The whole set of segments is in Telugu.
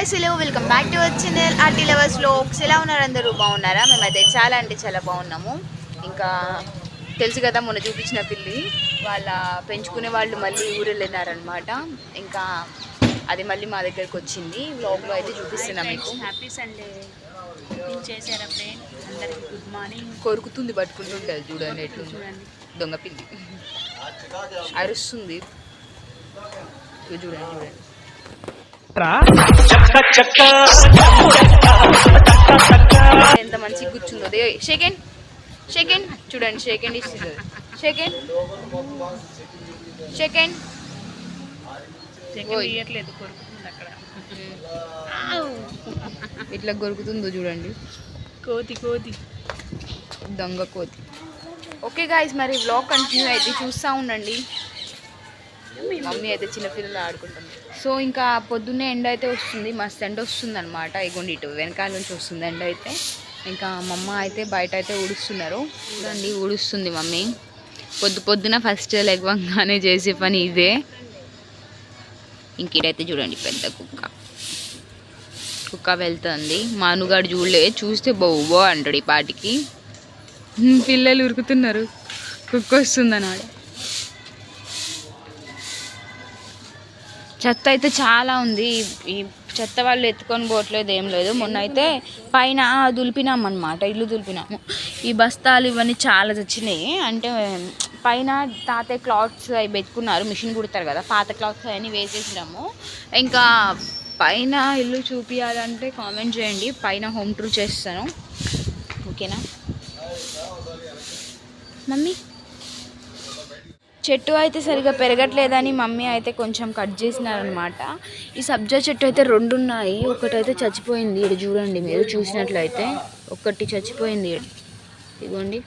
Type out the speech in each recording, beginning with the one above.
Guys, hello, welcome back to our channel arty lovers vlogs. ఎలా ఉన్నారు అందరూ? బాగున్నారా? మేమైతే చాలా అంటే చాలా బాగున్నాము. ఇంకా తెలుసు కదా, మొన్న చూపించిన పిల్లి వాళ్ళ పెంచుకునే వాళ్ళు మళ్ళీ ఊరు వెళ్ళినారనమాట. ఇంకా అది మళ్ళీ మా దగ్గరకు వచ్చింది. వ్లాగ్లో అయితే చూపిస్తున్నాం మీకు. హ్యాపీ సండే చేశారా ఫ్రెండ్? అందరికి గుడ్ మార్నింగ్. కొరుకుతుంది, పట్టుకుంటుంటుంది చూడండి, ఎట్లు చూడండి. దొంగ పిల్లి అరుస్తుంది చూడండి చూడండి. ఎంత మంచిగా కూర్చుందో. సెకండ్ సెకండ్ చూడండి, సెకండ్ ఇస్తుంది. సెకండ్ సెకండ్ ఇయ్యట్లేదు, కొరుకుతుంది అక్కడ. ఇట్లా కొరుకుతుందో చూడండి. కోతి కోతి దొంగ కోతి. ఓకే గాయ్స్, మరి వ్లాగ్ కంటిన్యూ అయితే చూస్తూ ఉండండి. మమ్మీ అయితే చిన్నపిల్లలు ఆడుకుంటుంది. సో ఇంకా పొద్దున్నే ఎండ అయితే వస్తుంది, మస్తు ఎండ వస్తుంది అనమాట. ఇగోండి, ఇటు వెనకాల నుంచి వస్తుంది ఎండ అయితే. ఇంకా మమ్మ అయితే బయట అయితే ఊడుస్తున్నారు చూడండి. ఊడుస్తుంది మమ్మీ. పొద్దున ఫస్ట్ లెగవంగానే చేసే పని ఇదే. ఇంకైతే చూడండి, పెద్ద కుక్క వెళ్తుంది. మానుగాడు చూస్తే బొవ్వో అంటాడు ఈ పాటికి. పిల్లలు ఉరుకుతున్నారు, కుక్క వస్తుంది అన్నాడు. చెత్త అయితే చాలా ఉంది. ఈ చెత్త వాళ్ళు ఎత్తుకొని పోవట్లేదు, ఏం లేదు. మొన్న అయితే పైన దులిపినాం అనమాట, ఇల్లు దులిపినాము. ఈ బస్తాలు ఇవన్నీ చాలా తెచ్చినాయి. అంటే పైన తాతయ్య క్లాత్స్ అవి పెట్టుకున్నారు, మిషన్ కుడతారు కదా, పాత క్లాత్స్ అవన్నీ వేసేసినాము. ఇంకా పైన ఇల్లు చూపించాలంటే కామెంట్ చేయండి, పైన హోమ్ టూర్ చేస్తాను, ఓకేనా మమ్మీ? చెట్టు అయితే సరిగా పెరగట్లేదని మమ్మీ అయితే కొంచెం కట్ చేసినారనమాట. ఈ సబ్జా చెట్టు అయితే 2 ఉన్నాయి, ఒకటైతే చచ్చిపోయింది. ఇక్కడ చూడండి, మీరు చూసినట్లయితే ఒకటి చచ్చిపోయింది, ఇదిగోండి.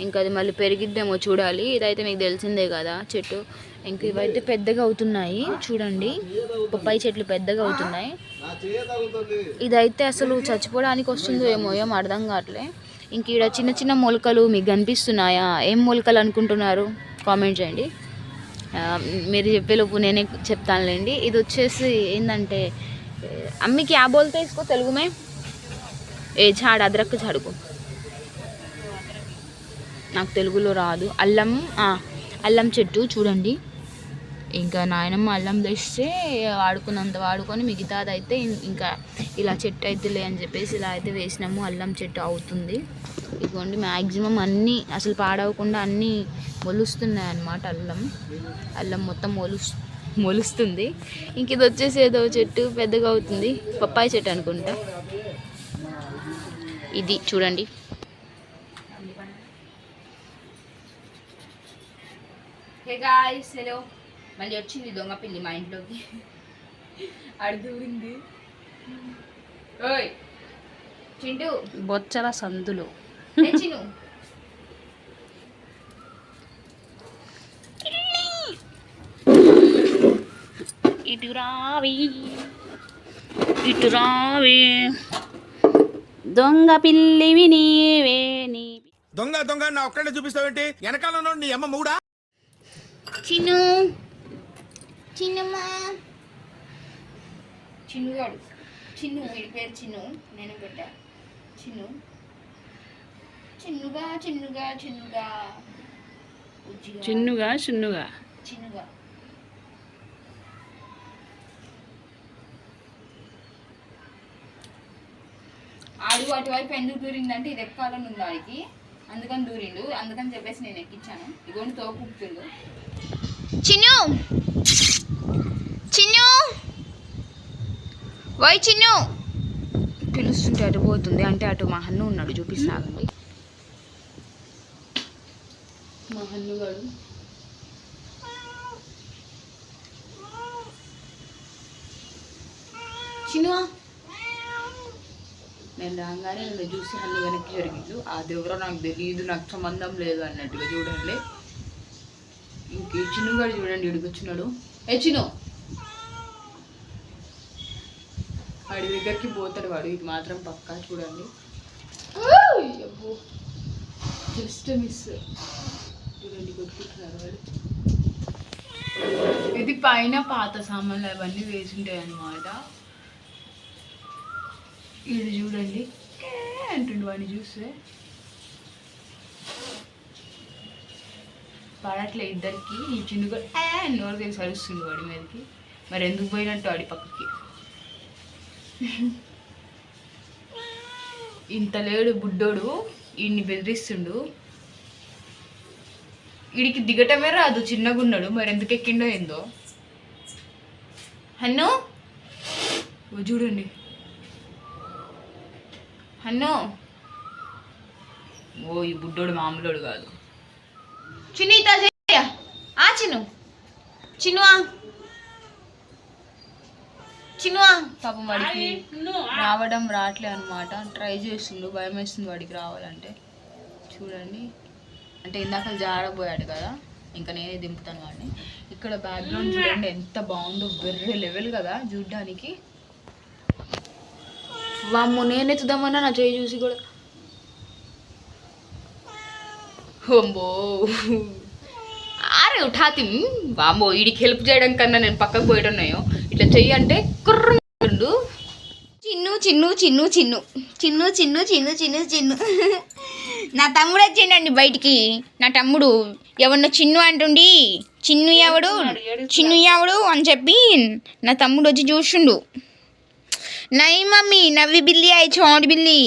ఇంకా అది మళ్ళీ పెరిగిద్దేమో చూడాలి. ఇదైతే మీకు తెలిసిందే కదా చెట్టు. ఇంక ఇవైతే పెద్దగా అవుతున్నాయి చూడండి, పప్పాయి చెట్లు పెద్దగా అవుతున్నాయి. ఇదైతే అసలు చచ్చిపోవడానికి వస్తుందో ఏమో అర్థం కావట్లే. ఇంక ఇక్కడ చిన్న చిన్న మొలకలు మీకు కనిపిస్తున్నాయా? ఏం మొలకలు అనుకుంటున్నారు? కామెంట్ చేయండి. మీరు చెప్పేలోపు నేనే చెప్తానులేండి. ఇది వచ్చేసి ఏంటంటే, అమ్మికి క్యా బోల్తే ఇసుకో తెలుగు మే? ఏ ఝాడ్, అదరక్ ఝాడుకో, నాకు తెలుగులో రాదు. అల్లం చెట్టు చూడండి. ఇంకా నాయనమ్మ అల్లం తెస్తే వాడుకున్నంత వాడుకొని మిగతాది అయితే ఇంకా ఇలా చెట్టు అవుతులే అని చెప్పేసి ఇలా అయితే వేసినాము. అల్లం చెట్టు అవుతుంది. ఇదిగోండి, మ్యాక్సిమం అన్నీ అసలు పాడవకుండా అన్నీ మొలుస్తున్నాయి అన్నమాట. అల్లం మొత్తం మొలుస్తుంది. ఇంక ఇది వచ్చేసి ఏదో చెట్టు పెద్దగా అవుతుంది, పప్పాయి చెట్టు అనుకుంటా. ఇది చూడండి. Hey guys, hello. మళ్ళీ వచ్చింది దొంగ పిల్లి మా ఇంట్లోకి, అడుగుంది. ఓయ్ చింటూ, బొచ్చల సందులు. చిన్ను, ఇటు రావి ఇటు రావి, దొంగ పిల్లివి నీవే. దొంగ దొంగ నా ఒక్కడే చూపిస్తావేంటి? వెనకాల నీ అమ్మ మూడా? చిన్ను, చిన్నమ్మా, చిన్నుగాడు. చిన్ను, వీడి పేరు చిన్ను, నేను పెట్టా. చిన్ను, చిన్నుగా చిన్నుగా చిన్నుగా చిన్నుగా చిన్నుగా చిన్నుగా. ఆడు అటువైపు ఎందుకు దూరిందంటే ఇది ఎక్కాలని ఉంది ఆడికి, అందుకని దూరిండు. అందుకని చెప్పేసి నేను ఎక్కించాను. ఇగోండి తోపుతుండు. చిన్ను, చిన్ను, వై చిన్ను పిలుస్తుంటే అటు పోతుంది. అంటే అటు మా హన్ను ఉన్నాడు, చూపిస్తాగండి. మా హన్నుగాడు చిన్నువా. నేను రాగానే నన్ను చూసి హన్ను వెనక్కి జరిగిండు. అది ఎవరో నాకు తెలియదు, నాకు సంబంధం లేదు అన్నట్టుగా చూడండి. ఇంక చిన్నుగాడు చూడండి, ఇడికొచ్చినాడు. ఏ చిన్ను, వాడి దగ్గరికి పోతాడు వాడు, ఇది మాత్రం పక్కా చూడండి. జస్ట్ మిస్ చూడండి, కొట్టుకుంటున్నారు వాడు. ఇది పైన పాత సామాన్లు అవన్నీ వేసి ఉంటాయి అన్నమాట. ఇది చూడండి అంటుండు వాడిని చూస్తే పడట్లే ఇద్దరికి. ఈ చిన్నుగా నోరు తెలిసి అరుస్తుండు వాడి మీదకి. మరి ఎందుకు పోయినట్టు వాడి పక్కకి. ఇంత లేడు బుడ్డోడు, ఈయన్ని బెదిరిస్తుండు. వీడికి దిగటమే రాదు, చిన్నగా ఉన్నాడు. మరి ఎందుకు ఎక్కిండో ఏందో. హన్ను చూడండి, హన్ను. ఓ ఈ బుడ్డోడు మామూలోడు కాదు. చిన్ని ఆ చిన్ను చిన్నువా చిన్నువా. పాపం వాడికి రావడం రావట్లే అనమాట. ట్రై చేస్తుండు, భయం వేస్తుంది వాడికి రావాలంటే. చూడండి, అంటే ఇందాక జారబోయాడు కదా, ఇంకా నేనే దింపుతాను వాడిని. ఇక్కడ బ్యాక్గ్రౌండ్ చూడండి ఎంత బాగుందో, వెర్రే లెవెల్ కదా చూడ్డానికి. వామ్మో, నేనెత్తుదామన్నా నా చేయి చూసి కూడా. హోంబో అరే ఉఠాతి. వామ్మో, వీడికి హెల్ప్ చేయడం కన్నా నేను పక్కకు పోయడున్నాయో. ఇట్లా చెయ్యి అంటే కుర్రుండు. చిన్ను చిన్ను చిన్ను చిన్ను చిన్ను చిన్ను చిన్ను చిన్ను చిన్ను. నా తమ్ముడు వచ్చిండండి బయటికి. నా తమ్ముడు ఎవరినో చిన్ను అంటుండి. చిన్ను ఎవడు అని చెప్పి నా తమ్ముడు వచ్చి చూసిండు. నై మమ్మీ నవ్వి బిల్లి అయి చోటు బిల్లి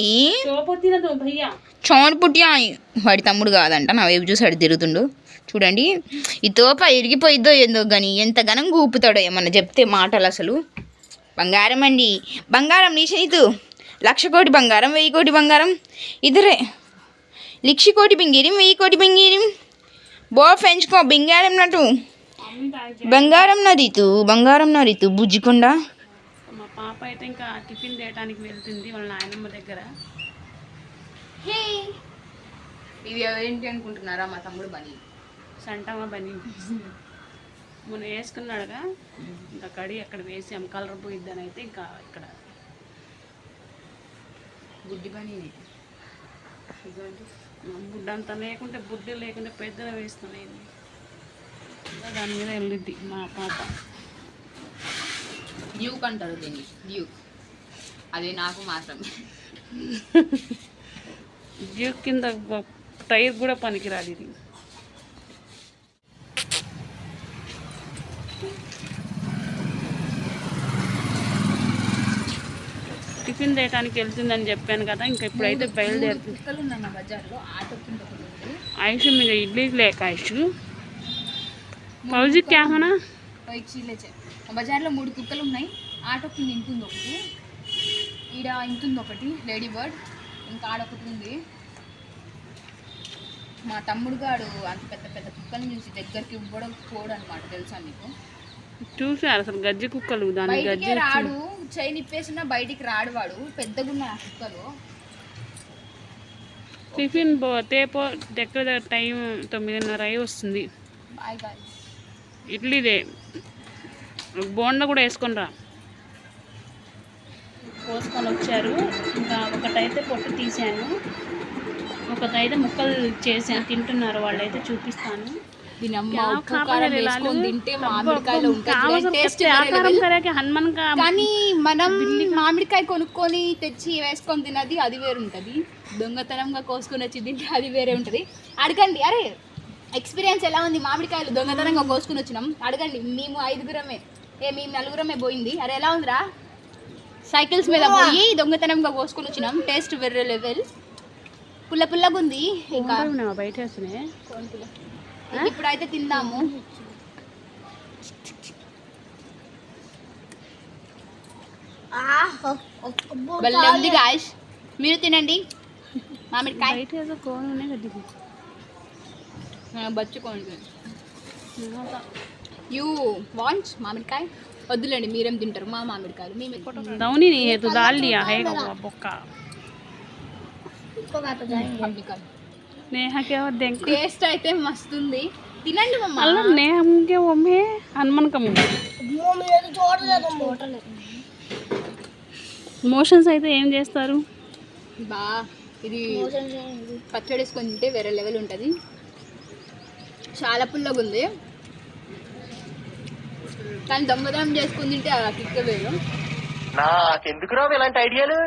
చోటు పుట్టి అయి. వాడి తమ్ముడు కాదంట, నా వైపు చూసి అడి తిరుగుతుండు. చూడండి, ఈ తోప ఇరిగిపోయిద్దో ఏందో కానీ ఎంత ఘనంగా ఊపుతాడో ఏమన్నా చెప్తే మాటలు. అసలు బంగారం అండి, బంగారం నీ చేతు. 1,00,000 కోటి బంగారం, 1000 కోటి బంగారం ఇద్దరే. 1,00,000 కోటి బింగిరి, 1000 కోటి బింగిరి. బో పెంచుకో బింగారం నటు. బంగారం నా రీతు బుజ్జికుండా. మా పాప అయితే ఇంకా టిఫిన్ చేయడానికి వెళ్తుంది వాళ్ళ నాయనమ్మ దగ్గర. ఇది ఏంటి అనుకుంటున్నారా? మా తమ్ముడు బని, సంటమ్మ బని. మొన్న వేసుకున్నాడుగా, ఇంకా కడి అక్కడ వేసి కలర్ పోయిద్దని అయితే ఇంకా ఇక్కడ బుడ్డి బని. బుడ్డ అంతా లేకుంటే బుడ్డి లేకుంటే పెద్దగా వేస్తున్నాయి. దాని మీద వెళ్ళిద్ది మా పాప. డ్యూక్ అంటారు దీన్ని, డ్యూక్. అది నాకు మాత్రమే. డ్యూక్ కింద టైర్ కూడా పనికిరాదు ఇది. టిఫిన్ చేయడానికి వెళ్తుందని చెప్పాను కదా, ఇంకా ఇప్పుడైతే బయలుదేరుతుంది. ఐషు మీద ఇడ్లీ లేక ఐషు పౌజీ క్యామనా బజార్లో 3 కుక్కలు ఉన్నాయి. ఆటో కింద ఇంటుంది ఒకటి, ఈడ ఇంతుంది ఒకటి లేడీ బర్డ్, ఇంకా ఆడొకటి ఉంది. మా తమ్ముడు గాడు అంత పెద్ద పెద్ద కుక్కల్ని చూసి దగ్గరికి ఇవ్వడం పోడు అనమాట, తెలుసా మీకు? చూసారు అసలు గజ్జి కుక్కలు. దాని గజ్జి రాడు, చైన్ ఇప్పేసినా బయటికి రాడు వాడు. పెద్దగా ఉన్నాయి ఆ కుక్కలు. టిఫిన్ తేపో దగ్గర టైం 9:30 అయి వస్తుంది. ఇడ్లీదే, బోండా కూడా వేసుకొని రా. కోసుకొని వచ్చారు. ఇంకా ఒకటైతే పొట్టు తీసాను, ఒకటైతే ముక్కలు చేసాను, తింటున్నారు వాళ్ళైతే. చూపిస్తాను. కానీ మనం మామిడికాయ కొనుక్కొని తెచ్చి వేసుకొని తినది అది వేరు ఉంటుంది. దొంగతనంగా కోసుకొని వచ్చి తింటే అది వేరే ఉంటుంది. అడగండి, అరే ఎక్స్పీరియన్స్ ఎలా ఉంది? మామిడికాయలు దొంగతనంగా కోసుకొని వచ్చినాం, అడగండి. మేము 5గురమే, మేము 4గురమే పోయింది. అరే ఎలా ఉందిరా? సైకిల్స్ మీద పోయి దొంగతనంగా కోసుకొని వచ్చినాం. టేస్ట్ వేరే లెవెల్, పుల్ల పుల్లగా ఉంది. ఇంకా బయట ఇప్పుడైతే తిందాము. భలే ఉంది గాయ్స్, మీరు తినండి. మామిడికాయ బచ్చుకోండి. యూ వాంట్ మామిడికాయ? వద్దులేండి, మీరేం తింటారు? మా మామిడికాయలు టేస్ట్ అయితే మస్తు ఉంది. తినండి మోషన్స్ అయితే ఏం చేస్తారు? బా ఇది పచ్చడి వేసుకొని తింటే వేరే లెవెల్ ఉంటుంది. చాలా పుల్లగా ఉంది, కానీ దొంగతనం చేసుకుని తింటే అలా కిక్క వేరు. నాకెందుకురా ఇలాంటి ఐడియాలు?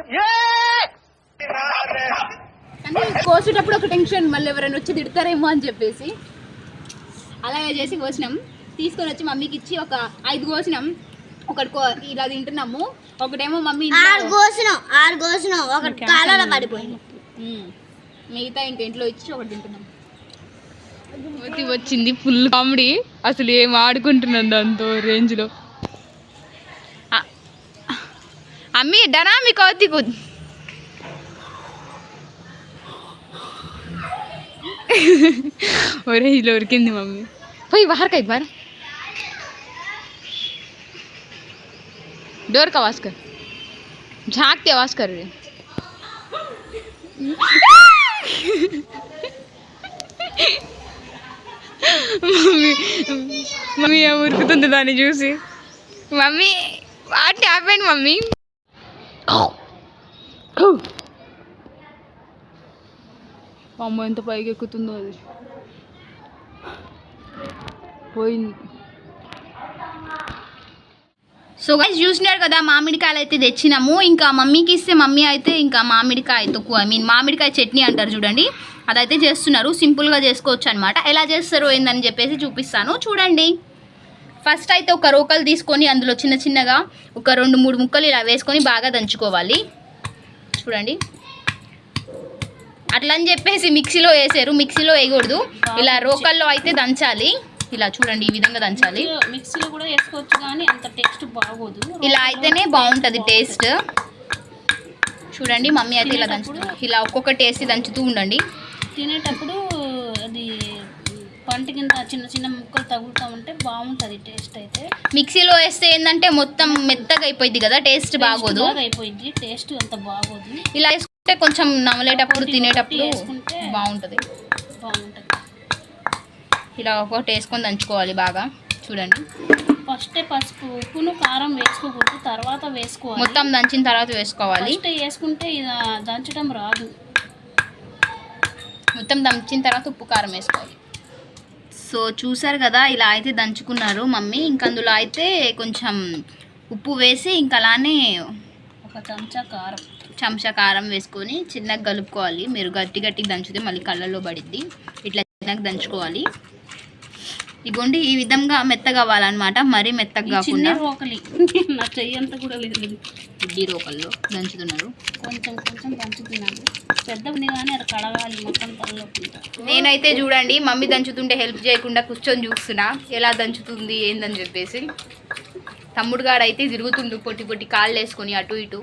అంటే కోసేటప్పుడు ఒక టెన్షన్, మళ్ళీ ఎవరైనా వచ్చి తిడతారేమో అని చెప్పేసి అలాగే చేసి కోసినాం. తీసుకొని వచ్చి మమ్మీకి ఇచ్చి ఒక 5 కోసినాం. ఒకటి ఇలా తింటున్నాము, ఒకటేమో మమ్మీ 6 కోసినాం ఒకటి కాలంలో పడిపోయింది. మిగతా ఇంకా ఇంట్లో ఇచ్చి ఒకటి తింటున్నాం. వచ్చింది ఫుల్ కామెడీ, అసలు ఏం ఆడుకుంటున్నాం దాంతో రేంజ్లో. అమ్మి డనా మీ కౌతి కుద్ ఒరే ఇలా ఉరికింది మమ్మీ. పోయి बाहर का एक बार डोर का आवाज कर, झाँक के आवाज कर रहे. మమ్మీ ఉరుకుతుంది దాన్ని చూసి. Mummy what happened mummy? అమ్మ ఎంత పైకి ఎక్కుతుందో అది. పోయింది. సో గైస్ చూసినారు కదా, మామిడికాయలు అయితే తెచ్చినాము. ఇంకా మమ్మీకి ఇస్తే మమ్మీ అయితే ఇంకా మామిడికాయ తక్కువ, మామిడికాయ చట్నీ అంటారు చూడండి, అదైతే చేస్తున్నారు. సింపుల్గా చేసుకోవచ్చు అనమాట. ఎలా చేస్తారో ఏందని చెప్పేసి చూపిస్తాను చూడండి. ఫస్ట్ అయితే ఒక రోకలు తీసుకొని అందులో చిన్న చిన్నగా ఒక 2-3 ముక్కలు ఇలా వేసుకొని బాగా దంచుకోవాలి. చూడండి, అట్లా అని చెప్పేసి మిక్సీలో వేసారు, మిక్సీలో వేయకూడదు, ఇలా రోకల్లో అయితే దంచాలి. ఇలా చూడండి, ఈ విధంగా దంచాలి. మిక్సీలో కూడా వేసుకోవచ్చు కానీ అంత టేస్ట్ బాగోదు, ఇలా అయితేనే బాగుంటుంది టేస్ట్. చూడండి మమ్మీ అయితే ఇలా దంచుతుంది. ఇలా ఒక్కొక్క టేస్ట్ దంచుతూ ఉండండి. తినేటప్పుడు అది పంట కింద చిన్న చిన్న ముక్కలు తగులుతూ ఉంటే బాగుంటుంది టేస్ట్. అయితే మిక్సీలో వేస్తే ఏంటంటే మొత్తం మెత్తగా అయిపోయింది కదా, టేస్ట్ బాగోదు, అయిపోయింది టేస్ట్ అంత బాగోదు. ఇలా వేసుకుంటే కొంచెం నమలేటప్పుడు తినేటప్పుడు వేసుకుంటే బాగుంటుంది. ఇలా ఒక్కొక్కటి వేసుకొని దంచుకోవాలి బాగా. చూడండి, ఫస్ట్ పసుపు ఉప్పును కారం వేసుకోకూడదు, తర్వాత వేసుకోవాలి. మొత్తం దంచిన తర్వాత వేసుకోవాలి. ఫస్ట్ వేసుకుంటే ఇది దంచడం రాదు. మొత్తం దంచిన తర్వాత ఉప్పు కారం వేసుకోవాలి. సో చూసారు కదా, ఇలా అయితే దంచుకున్నారు మమ్మీ. ఇంక అందులో అయితే కొంచెం ఉప్పు వేసి ఇంకా అలానే ఒక చెంచా కారం వేసుకొని చిన్నగా కలుపుకోవాలి. మీరు గట్టిగా దంచితే మళ్ళీ కళ్ళల్లో పడిద్ది. ఇట్లా చిన్నగా దంచుకోవాలి. ఇగోండి, ఈ విధంగా మెత్తగా అవ్వాలన్నమాట, మరీ మెత్తగా కాకుండా. రోకలి నా చెయ్యి అంతా కూడా లేదు, ఇడ్లీ రోకల్లో దంచుతున్నారు. కొంచెం దంచుతున్నాను, పెద్దది కానీ అది కడగాలి మొత్తం తలలోకి. నేనైతే చూడండి మమ్మీ దంచుతుంటే హెల్ప్ చేయకుండా కూర్చొని చూస్తున్నా ఎలా దంచుతుంది ఏందని చెప్పేసి. తమ్ముడు గాడు అయితే తిరుగుతుండు పొట్టి కాళ్ళు వేసుకొని అటు ఇటు.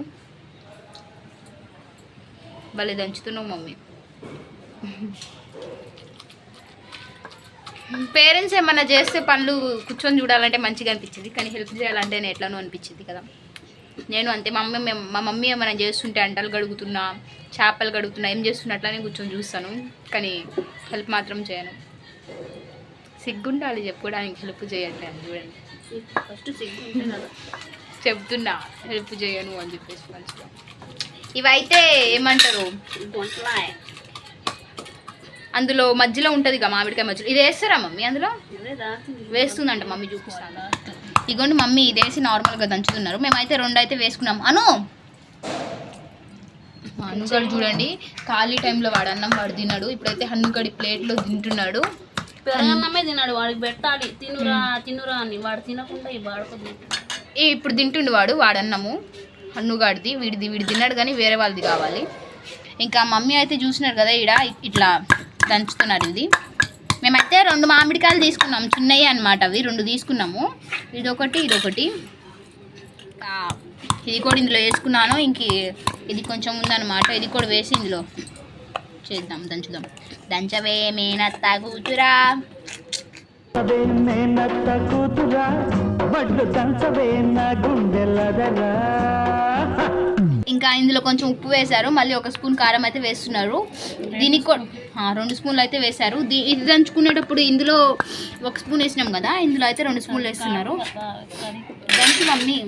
భలే దంచుతున్నావు మమ్మీ. పేరెంట్స్ ఏమన్నా చేస్తే పనులు కూర్చొని చూడాలంటే మంచిగా అనిపించింది, కానీ హెల్ప్ చేయాలంటే నేను ఎట్లానో అనిపించింది కదా. నేను అంతే, మా మమ్మీ ఏమైనా చేస్తుంటే అంటలు గడుగుతున్నా, చేపలు గడుగుతున్నా, ఏం చేస్తున్నా అట్లానే కూర్చొని చూస్తాను, కానీ హెల్ప్ మాత్రం చేయను. సిగ్గుండాలి చెప్పుకోవడానికి హెల్ప్ చేయట్లే అని. చూడండి, ఫస్ట్ సిగ్గు కదా చెప్తున్నా హెల్ప్ చేయను అని చెప్పేసి మంచిగా. ఇవైతే ఏమంటారు, అందులో మధ్యలో ఉంటుంది కదా మామిడికాయ మధ్యలో, ఇది వేస్తారా మమ్మీ? అందులో వేస్తుందంట మమ్మీ, చూపిస్తాను. ఇగోండి మమ్మీ ఇది వేసి నార్మల్గా దంచుతున్నారు. మేమైతే 2 అయితే వేసుకున్నాం. హన్నుగడు చూడండి, ఖాళీ టైంలో వాడు అన్నం వాడు తిన్నాడు. ఇప్పుడైతే హన్నుగడి ప్లేట్లో తింటున్నాడు. పెరగన్నమే తిన్నాడు, వాడికి పెట్టాలి తినురా అని. వాడు తినకుండా ఈ వాడుకొని ఇప్పుడు తింటుండు వాడు అన్నము. హన్నుగాడిది, వీడు తిన్నాడు కానీ వేరే వాళ్ళది కావాలి. ఇంకా మమ్మీ అయితే చూసినారు కదా, ఇట్లా దంచుతున్నారు. ఇది మేమైతే 2 మామిడికాయలు తీసుకున్నాం, చిన్నవి అనమాట అవి. 2 తీసుకున్నాము, ఇదొకటి ఇదొకటి. ఇది కూడా ఇందులో వేసుకున్నాను. ఇంక ఇది కొంచెం ఉందన్నమాట, ఇది కూడా వేసి ఇందులో చేద్దాం, దంచుదాం. దంచవే మేనత్త కూతురా, ఇంకా ఇందులో కొంచెం ఉప్పు వేశారు, మళ్ళీ 1 స్పూన్ కారం అయితే వేస్తున్నారు. దీనికి కూడా 2 స్పూన్లు అయితే వేశారు. ఇది దంచుకునేటప్పుడు ఇందులో 1 స్పూన్ వేసినాం కదా, ఇందులో అయితే 2 స్పూన్లు వేస్తున్నారు. దంచి మమ్మీ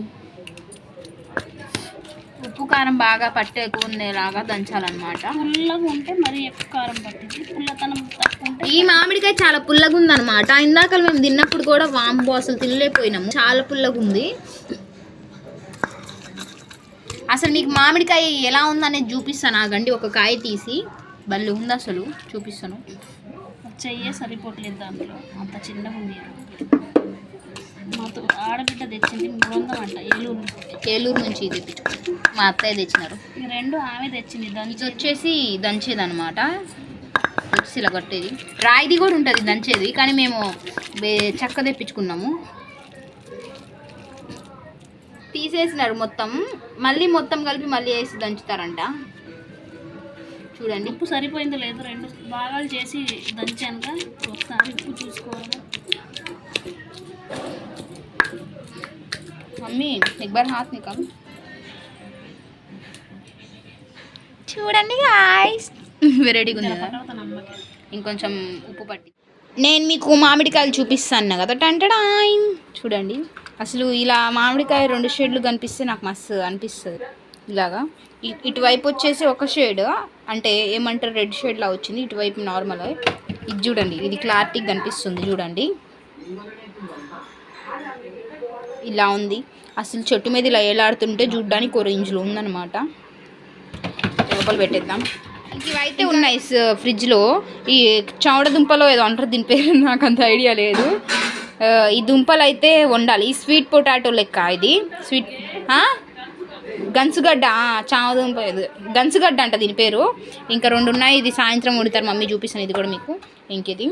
ఉప్పు కారం బాగా పట్టేకునేలాగా దంచాలన్నమాట. పుల్లగా ఉంటే మరి ఎక్కువ కారం పట్టింది, పుల్లతనం తక్కువ ఉంటే. ఈ మామిడికాయ చాలా పుల్లగా ఉందన్నమాట. ఇందాక మేము తిన్నప్పుడు కూడా వాంబో అసలు తినలేకపోయినాము, చాలా పుల్లగా ఉంది. అసలు మీకు మామిడికాయ ఎలా ఉందనేది చూపిస్తాను. ఆగండి, ఒక కాయ తీసి బల్లి ఉంది అసలు చూపిస్తాను. చెయ్యే సరిపోవట్లేదు దాంట్లో, అంత చిన్నగా ఉంది. మాతో ఆడబిడ్డ తెచ్చింది 300 అంట, ఏలూరు నుంచి మా అత్తయ్య తెచ్చినారు. ఈ 2 ఆమె తెచ్చింది. ఇది వచ్చేసి దంచేది అనమాట, ఇలా కట్టేది. రాయిది కూడా ఉంటుంది దంచేది, కానీ మేము చెక్క తెప్పించుకున్నాము. తీసేసినారు మొత్తం, మళ్ళీ మొత్తం కలిపి మళ్ళీ వేసి దంచుతారంట. చూడండి ఉప్పు సరిపోయిందో లేదు, 2 భాగాలు చేసి దంచానుక ఒకసారి ఉప్పు చూసుకోవాలి. మమ్మీ एक बार हाथ निकाल. చూడండి గాయ్స్, వెరైటీగా ఉంది కదా. ఇంకొంచెం ఉప్పు పట్టి నేను మీకు మామిడికాయలు చూపిస్తాను కదా. టంటడాయ్ చూడండి, అసలు ఇలా మామిడికాయ 2 షేడ్లు కనిపిస్తే నాకు మస్తు అనిపిస్తుంది. ఇలాగా ఇటువైపు వచ్చేసి ఒక షేడ్, అంటే ఏమంటారు రెడ్ షేడ్లా వచ్చింది, ఇటువైపు నార్మల్. ఇది చూడండి, ఇది క్లారిటీగా కనిపిస్తుంది చూడండి, ఇలా ఉంది. అసలు చెట్టు మీద ఇలా ఏలాడుతుంటే చూడ్డానికి ఒక రేంజ్లో ఉందన్నమాట. లోపల పెట్టేద్దాం. ఇవైతే ఉన్నాయి ఫ్రిడ్జ్లో. ఈ చౌడ దుంపలో ఏదో అంటారు, దీని పేరు నాకు అంత ఐడియా లేదు. ఈ దుంపలు అయితే వండాలి. ఈ స్వీట్ పొటాటో లెక్క, ఇది స్వీట్ గన్సుగడ్డ, చామదుంప గన్సుగడ్డ అంట దీని పేరు. ఇంకా 2 ఉన్నాయి, ఇది సాయంత్రం వండుతారు మమ్మీ, చూపిస్తాను ఇది కూడా మీకు. ఇంకేది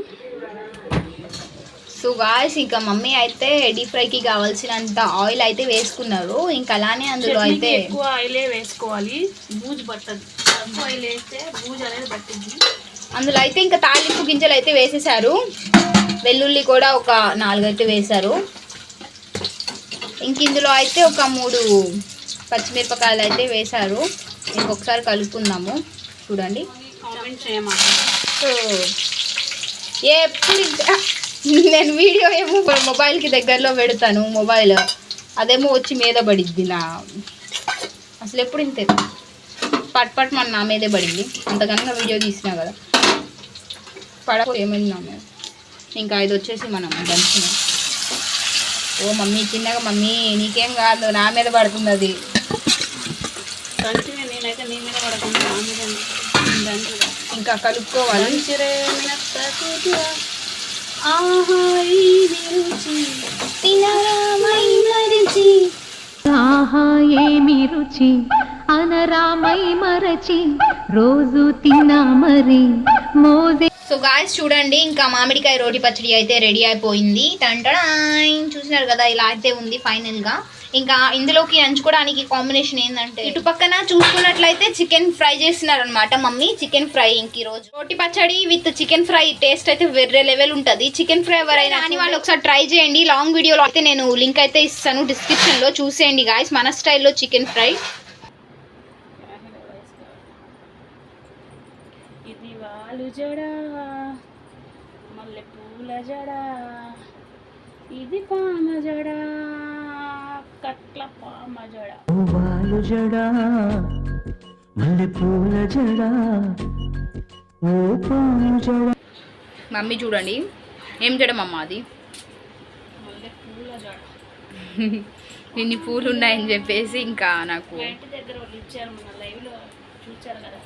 సో గాయ్స్, ఇంకా మమ్మీ అయితే డీప్ ఫ్రైకి కావాల్సినంత ఆయిల్ అయితే వేసుకున్నారు. ఇంకా అలానే అందులో అయితే ఎక్కువ ఆయిలే వేసుకోవాలి, బూజు పట్టదు. తక్కువ ఆయిల్ వేస్తే బూజు అనేది పట్టింది. అందులో అయితే ఇంకా తాలింపు గింజలు అయితే వేసేసారు. వెల్లుల్లి కూడా ఒక 4 అయితే వేశారు. ఇంక ఇందులో అయితే ఒక 3 పచ్చిమిరపకాయలు అయితే వేశారు. ఇంకొకసారి కలుపుకుందాము. చూడండి, కామెంట్ చేయమాట. సో ఎప్పుడు నేను వీడియో ఏమో మొబైల్కి దగ్గరలో పెడతాను, మొబైల్ అదేమో వచ్చి మీద పడిద్ది. అసలు ఎప్పుడు ఇంతే పట్ మన నా మీదే పడింది. అంతకన్నా వీడియో తీసినా కదా, ఏమైంది నా మీద. ఇంకా ఇది వచ్చేసి మనం దంచిన. ఓ మమ్మీ చిన్నగా, మమ్మీ నీకేం కాదు, నా మీద పడుతుంది అది. నేనైతే నీ మీద పడకుండా నా మీద. ఇంకా కలుపుకోవాలి. ఆహా ఏమి రుచి అనరామై మరచి రోజు తిన్నా మరి మోజే. సో గాయ్స్ చూడండి, ఇంకా మామిడికాయ రోటి పచ్చడి అయితే రెడీ అయిపోయింది. టంటడాయ్ చూసినారు కదా, ఇలా అయితే ఉంది ఫైనల్గా. ఇంకా ఇందులోకి నంచుకోవడానికి కాంబినేషన్ ఏంటంటే, ఇటు పక్కన చూసుకున్నట్లయితే చికెన్ ఫ్రై చేస్తున్నారు అనమాట మమ్మీ. చికెన్ ఫ్రై ఇంక ఈరోజు రోటి పచ్చడి విత్ చికెన్ ఫ్రై టేస్ట్ అయితే వేరే లెవెల్ ఉంటుంది. చికెన్ ఫ్రై ఎవరైనా అని వాళ్ళు ఒకసారి ట్రై చేయండి. లాంగ్ వీడియోలో అయితే నేను లింక్ అయితే ఇస్తాను డిస్క్రిప్షన్లో, చూసేయండి గాయ్స్. మన స్టైల్లో చికెన్ ఫ్రై. ఇది వాలు జడా, మల్లె పూల జడా, ఇది పామ జడా, కట్ల పామ జడ. వాలు జడా మల్లె పూల జడా, ఓ పాము జడా. మమ్మీ చూడండి ఏం చేయడం అది, మల్లె పూల జడ. ఇన్ని పూలు ఉన్నాయని చెప్పేసి ఇంకా నాకు మా ఇంటి దగ్గర వాళ్ళు ఇచ్చారు, మన లైవ్లో చూచారు కదా,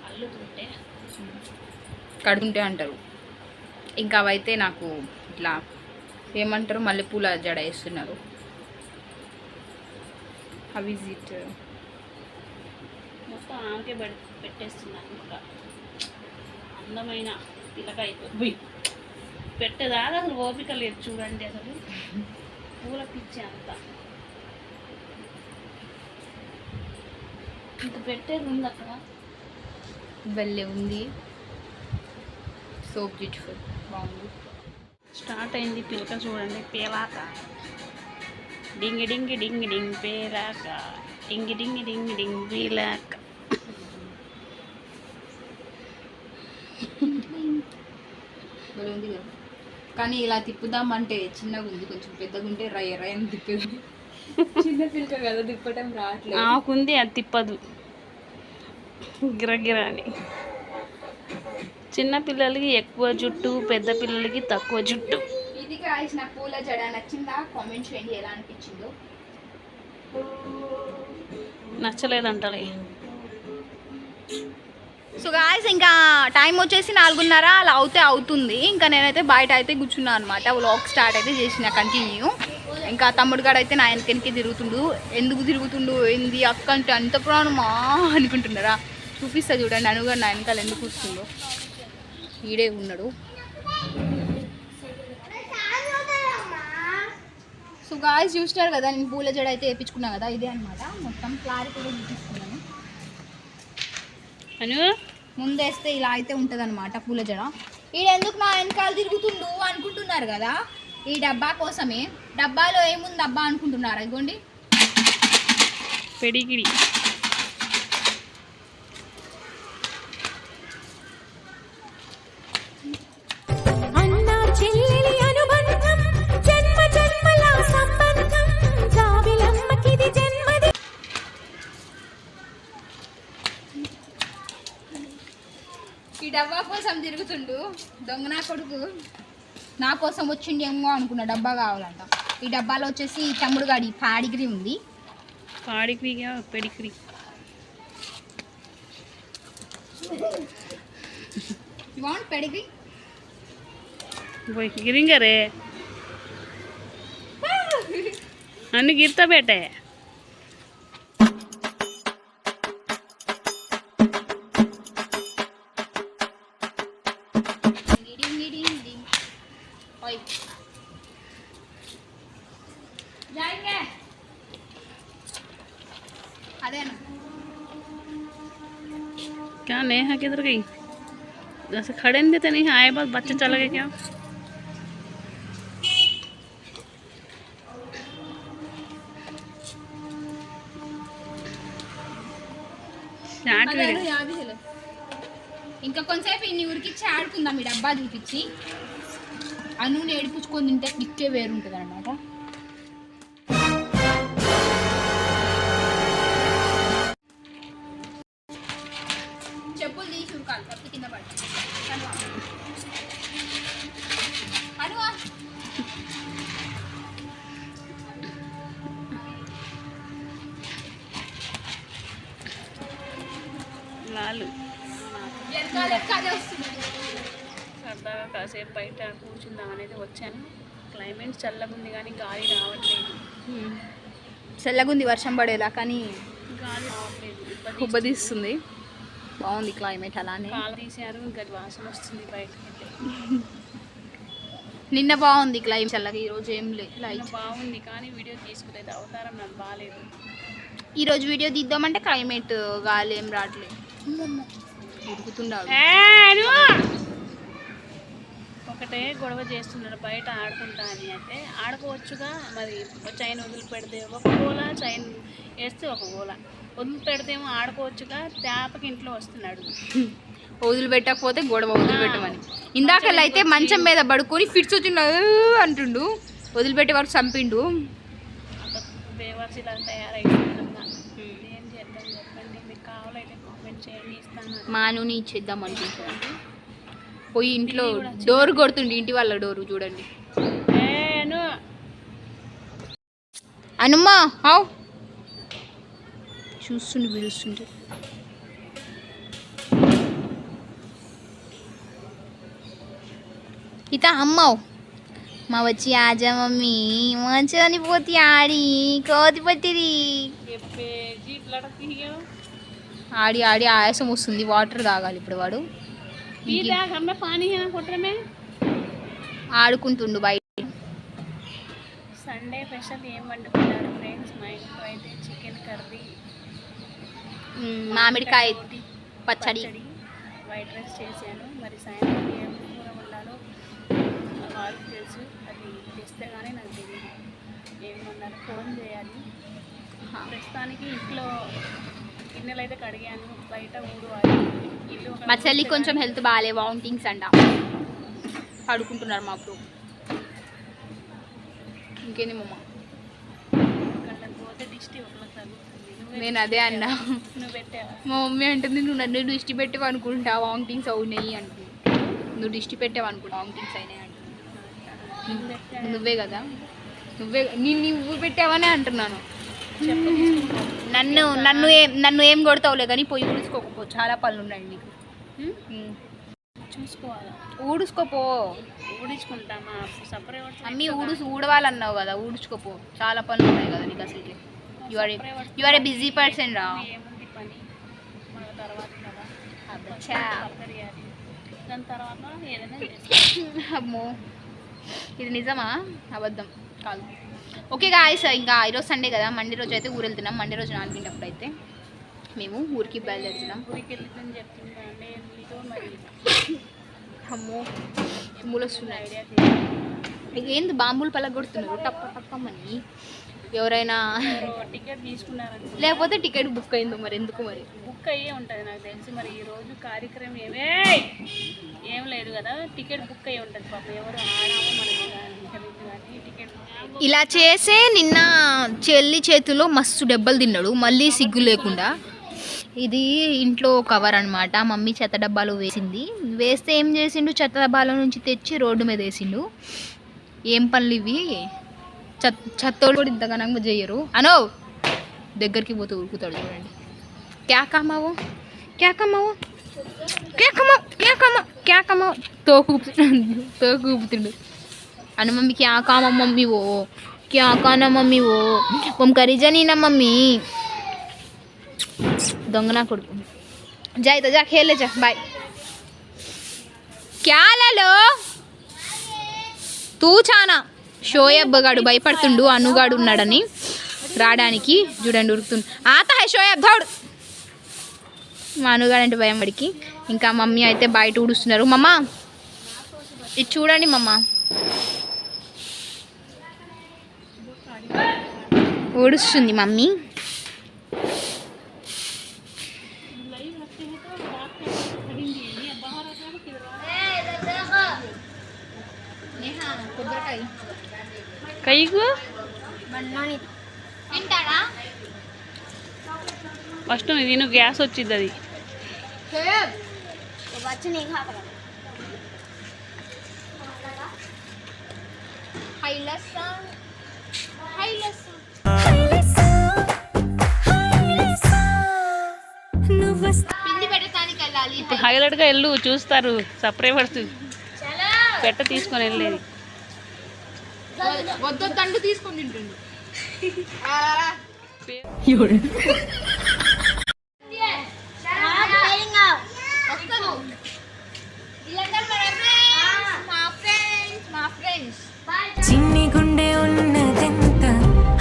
అల్లుతుంటే కడుతుంటే అంటారు. ఇంకా అవైతే నాకు ఇట్లా ఏమంటారు మల్లెపూల జడ వేస్తున్నారు. అవి మొత్తం ఆమెకే పెట్టేస్తున్నాను. ఇంకా అందమైన పిల్లకాయ పెట్టేదాకా అసలు ఓపిక లేదు చూడండి. అసలు పూల పిచ్చి అంతా. ఇంక పెట్టేది ఉంది అక్కడ, భలే ఉంది. సో బ్యూటిఫుల్, బాగుంది. స్టార్ట్ అయింది పిలక చూడండి, పేలాక. డింగి డింగి డింగి డింగ్ పేలాక, డింగి డింగి డింగి డింగ్ పేలాక. భలే ఉంది కదా, కానీ ఇలా తిప్పుదామంటే చిన్నగా ఉంది, కొంచెం పెద్దగా ఉంటే రయ్య అని తిప్పేది. చిన్న పిల్లక కదా, తిప్పటం రావట్లేదు. ఆకుంది అది తిప్పదు గిరగిర అని. చిన్న పిల్లలకి ఎక్కువ జుట్టు, పెద్ద పిల్లలకి తక్కువ జుట్టు. ఇది గాయ్స్ నా పూల జడ నచ్చిందా? కామెంట్ చేయండి ఎలా అనిపించిందో. నచ్చలేదంటలే. సో గాయస్ ఇంకా టైం వచ్చేసి 4:30 అలా అవుతుంది. ఇంకా నేనైతే బయట అయితే కూర్చున్నాను అనమాట. వ్లాగ్ స్టార్ట్ అయితే చేసిన కంటిన్యూ. ఇంకా తమ్ముడు గారు అయితే నా వెనకనికి తిరుగుతుండు. ఎందుకు తిరుగుతుండు ఏంది అక్క అంటే అంత ప్రాణమా అనుకుంటున్నారా? చూపిస్తా చూడండి. అనుగా నా వెనకాల ఎందుకు కూర్చుండు. ఈడే ఉన్నాడు. సో గాయస్ చూసినారు కదా, నేను పూల జడ అయితే వేయించుకున్నాను కదా, ఇదే అనమాట. మొత్తం క్లారిటీగా చూపిస్తున్నాను. అను ముందేస్తే ఇలా అయితే ఉంటుంది అనమాట పూల జడ. ఈడెందుకు నా వెనకాల తిరుగుతుండు అనుకుంటున్నారు కదా, ఈ డబ్బా కోసమే. డబ్బాలో ఏముంది డబ్బా అనుకుంటున్నారు. ఇదిగోండి పెడిగిడి. ఈ డబ్బా కోసం తిరుగుతుండు దొంగ నా కొడుకు. నా కోసం వచ్చిండేమో అనుకున్నా. డబ్బా కావాలంట. ఈ డబ్బాలో వచ్చేసి తమ్ముడు గాడి పాడిగిరి ఉంది. పాడిగ్రీగా పెడిగ్రీ. You want pedigree? गिरेंगे रे अन्नी गिरता बेटे. जाएंगे अरे ना क्या नेहा किधर गई? जैसे खड़े नहीं देते नहीं आए बस बच्चे चले गए क्या? ఇంకా కొంతసేపు ఇన్ని ఉరికిచ్చి ఆడుకుందాం. ఈ డబ్బా చూపించి అను ఏడిపుచ్చుకొని తింటే కిక్కే వేరుంటుంది అనమాట. చెప్పులు తీసి ఉరకాలి తప్పి కింద పడి. అనువా లాలు వస్తుంది. సరదాగా కాసేపు బయట కూర్చుందాం అనేది వచ్చాను. క్లైమేట్ చల్లగా ఉంది కానీ గాలి రావట్లేదు. చల్లగుంది వర్షం పడేలా, కానీ గాలి రావట్లేదు. ఉబ్బదీస్తుంది. బాగుంది క్లైమేట్. అలానే కాలు తీసారు ఇంకా వాసన వస్తుంది బయటకి. నిన్న బాగుంది క్లైమేట్ చల్లగా. ఈరోజు ఏం లేదు. బాగుంది కానీ వీడియో తీసుకోలేదు. అవతారం నాకు బాగాలేదు. ఈరోజు వీడియో తీద్దామంటే క్లైమేట్ గాలి ఏం రావట్లేదు. ఉరుకుతుండాలి. ఒకటే గొడవ చేస్తున్నాడు బయట ఆడుకుంటా అని. అంటే ఆడుకోవచ్చుగా మరి. చైన్ వదిలిపెడితే ఒక గోల, చైన్ వేస్తే ఒక గోల. వదిలిపెడితేమో ఆడుకోవచ్చుగా. తేపకి ఇంట్లో వస్తున్నాడు. వదిలిపెట్టకపోతే గొడవ వదిలిపెట్టమని. ఇందాకల్లా అయితే మంచం మీద పడుకొని ఫిట్స్ వచ్చిన అంటుండు. వదిలిపెట్టే వరకు చంపిండు. బేవర్స్ ఇలా తయారైపోయిందమ్మా. ఏం చేద్దాం చెప్పండి. మీకు కావాలైతే కామెంట్ చేయండి, ఇస్తాను. మానుని ఇచ్చేద్దాం అనుకుంటున్నాను. పోయి ఇంట్లో డోర్ కొడుతుండి. ఇంటి వాళ్ళ డోరు చూడండి. అనుమ్మా హావ్ చూస్తుండి పిలుస్తుంటే. ఇత అమ్మావు మా వచ్చి ఆజా మమ్మీ మంచి పోతి ఆడి కోతి పట్టిరి. ఆడి ఆడి ఆయాసం వస్తుంది. వాటర్ తాగాలి ఇప్పుడు వాడు. ఆడుకుంటుండు బయట. సండే స్పెషల్ ఏం వండుకున్నారు ఫ్రెండ్స్? మా ఇంట్లో అయితే చికెన్ కర్రీ, మామిడికాయ పచ్చడి, వైట్ రైస్ చేశాను. మరి సాయంత్రం ఏం కూర వండాలో వాళ్ళకి తెలుసు. అది తెస్తే కానీ నాకు తెలియదు ఏం వండాలో. ఫోన్ చేయాలి. ప్రస్తుతానికి ఇంట్లో గిన్నెలు అయితే కడిగాను. బయట ఊడవాలి. ఇల్లు మా చెల్లి కొంచెం హెల్త్ బాగాలే, వామిటింగ్స్ అంట. పడుకుంటున్నారు మా అప్పుడు. ఇంకేంది మమ్మ? పోతే దిష్టి ఒకలా తగ్గుతుంది. నేను అదే అన్నా. నువ్వు పెట్టావా? మా మమ్మీ అంటుంది నువ్వు నన్ను దిష్టి పెట్టావు అనుకుంటా, వామిటింగ్స్ అవునాయి అంటుంది. నువ్వు దిష్టి పెట్టావు అనుకుంటా, వామిటింగ్స్ అయినాయి అంటుంది. నువ్వే కదా, నువ్వు పెట్టావనే అంటున్నాను. చెప్పు తీసుకుంటాను. నన్ను ఏం కొడతావులే కానీ పోయి ఊడుచుకోకపో, చాలా పనులు ఉన్నాయి నీకు. చూసుకోవాలా? ఊడుచుకోపో. ఊడించుకుంటామా? సపరేట్ అన్నీ ఊడవాలన్నావు కదా, ఊడ్చుకోపో, చాలా పనులు ఉన్నాయి కదా నీకు. అసలు you are a busy person రా. ఏముంది పని మన తర్వాత కదా, అబ్బచ్చా. చేయాలి. దాని తర్వాత ఏదైనా చేస్తాం. అమ్మో, ఇది నిజమా అబద్ధం కాదు. ఓకే గాయ్స్, ఇంకా ఈరోజు సండే కదా, మండే రోజు అయితే ఊరు వెళ్తున్నాం. మండే రోజు 4 అయితే మేము ఊరికి బయలుదేరుతున్నాం. ఊరికి వెళ్తుందని చెప్తుందా అంటే మీతో మరి అమ్మో తుమ్ములు వస్తున్నాయి. ఐడియా ఇక ఏంది బాంబులు పలగొడుతున్నారు టప్ప టప్పమని? ఎవరైనా టికెట్ తీసుకున్నారంటే, లేకపోతే టికెట్ బుక్ అయిందో మరి, ఎందుకు మరి? బుక్ అయ్యే ఉంటుంది నాకు తెలిసి. మరి ఈరోజు కార్యక్రమం ఏం లేదు కదా, టికెట్ బుక్ అయ్యి ఉంటుంది. పాపం ఎవరు ఆడామో మనకి కానీ టికెట్ ఇలా చేసే నిన్న చెల్లి చేతిలో మస్తు దెబ్బలు తిన్నాడు, మళ్ళీ సిగ్గు లేకుండా. ఇది ఇంట్లో కవర్ అనమాట, మమ్మీ చెత్త డబ్బాలో వేసింది. వేస్తే ఏం చేసిండు, చెత్త డబ్బాలో నుంచి తెచ్చి రోడ్డు మీద వేసిండు. ఏం పనులు ఇవి? చెత్తోడు కూడా ఇంతగానంగా చేయరు. అనో దగ్గరికి పోతే ఉరుకుతాడు చూడండి. క్యా కమావో క్యా కమావో క్యా కమావ్ క్యా కమావ్ క్యా కమావ్ తోకు ఊపుతుండు. అన్న మమ్మీ క్యా కామా మమ్మీ ఓ క్యా కానా మమ్మీ ఓ మమ్ కరీజనీ నా మమ్మీ. దొంగ నా కొడుకు. జాయితో జా ఖేలే జా, బాయ్. క్యా లాలో తూ చానా. షోయబ్ గాడు భయపడుతుండు, అనుగాడు ఉన్నాడని రావడానికి. చూడండి ఉరుకుతుండు. ఆత హై షోయబ్ దౌడ్. మా అనుగాడు అంటే భయం వాడికి. ఇంకా మమ్మీ అయితే బయట ఊడుస్తున్నారు. మమ్మ ఇది చూడండి మమ్మ, ఊడుస్తుంది మమ్మీ. కైకు తింటాడా? ఫస్ట్ నేను గ్యాస్ వచ్చింది అది. వచ్చి నీ ఖాతా పిండి పెట్టడానికి వెళ్ళాలి. ఇప్పుడు హైలైట్గా వెళ్ళు, చూస్తారు సపరేట్ పెట్ట తీసుకొని వెళ్ళేది. వద్దు తండ్రి తీసుకొని తింటుండు. చిన్ని గుండె ఉన్నదెంత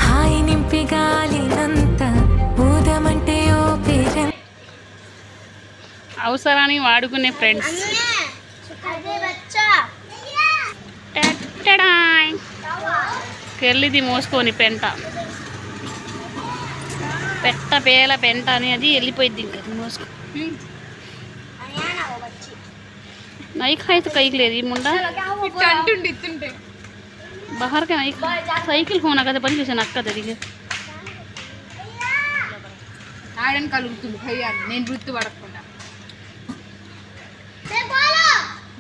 హాయి నింపి గాలినంత ఊదమంటే ఓ పేర అవసరాన్ని వాడుకునే ఫ్రెండ్స్. కెళ్ళిది మోసుకొని పెంట పేల పెంట అనేది వెళ్ళిపోయింది. ఇంకా మోసుకో నైక్ అయితే కైకి లేదు ఈ ముండా बाहर का नहीं साइकिल होना का पनी చేసాను అక్క తరిగే ఆడని కలుగుతుంది భయ్యా, నేను గుర్తు పడకుండా.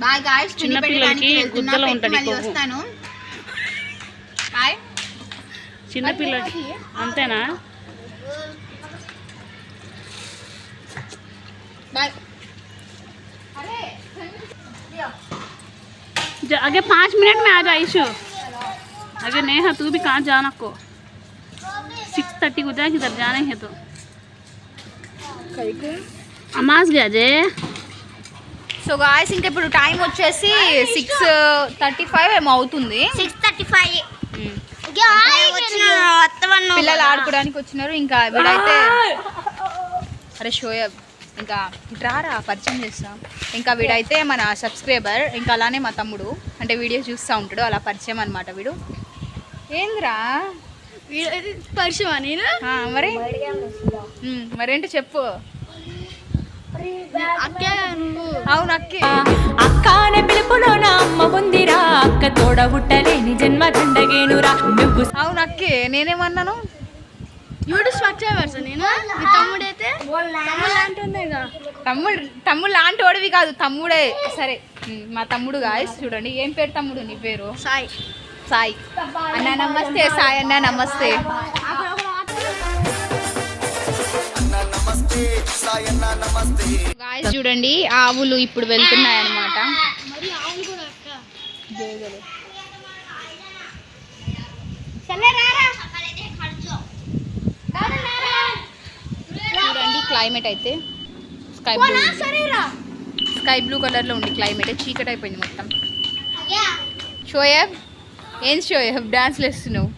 బాయ్ గాయ్స్, చిన్న పిల్లలకి గుద్దలో ఉంటది కొవ్వు. వస్తాను. బాయ్. చిన్న పిల్లలకి అంతేనా? बाय. आगे 5 मिनट में आ जा आयुष. अगर नेहा तू भी कहाँ जाना को 6:30 को जाए, किधर जाने हैं तो अमाज गया जे. సో గాయ్స్ ఇంకా ఇప్పుడు టైం వచ్చేసి 6:35 ఏమో అవుతుంది. 6:35 పిల్లలు ఆడుకోవడానికి వచ్చినారు. ఇంకా వీడైతే అరే షోయబ్ ఇంకా రారా పరిచయం చేస్తాం. ఇంకా వీడైతే మన సబ్స్క్రైబర్, ఇంకా అలానే మా తమ్ముడు అంటే వీడియో చూస్తూ ఉంటాడు, అలా పరిచయం అనమాట వీడు. ఏంద్రా పరిచయం నేను మరి మరేంటి చెప్పు. అవును అక్కే. అక్కానే పిలుపులో నా అమ్మ ఉందిరా, అక్క తోడ పుట్టలేని జన్మ దండగేనురా నువ్వు. అవును అక్కే, నేనేమన్నాను? యూట్యూబ్ సబ్స్క్రైబర్స్ నేను. మీ తమ్ముడైతే తమ్ముడు లాంటి వాడివి కాదు, తమ్ముడే. సరే మా తమ్ముడు గాయ్స్ చూడండి. ఏం పేరు తమ్ముడు నీ పేరు? సాయి. సాయి అన్న నమస్తే. సాయి అన్న నమస్తే. గాయ్స్ చూడండి ఆవులు ఇప్పుడు వెళ్తున్నాయి అన్నమాట. చూడండి క్లైమేట్ అయితే స్కై బ్లూ కలర్లో ఉంది క్లైమేట్. చీకటి అయిపోయింది మొత్తం. షోయబ్ ఏం షోయబ్ డాన్స్లు వేస్తున్నావు?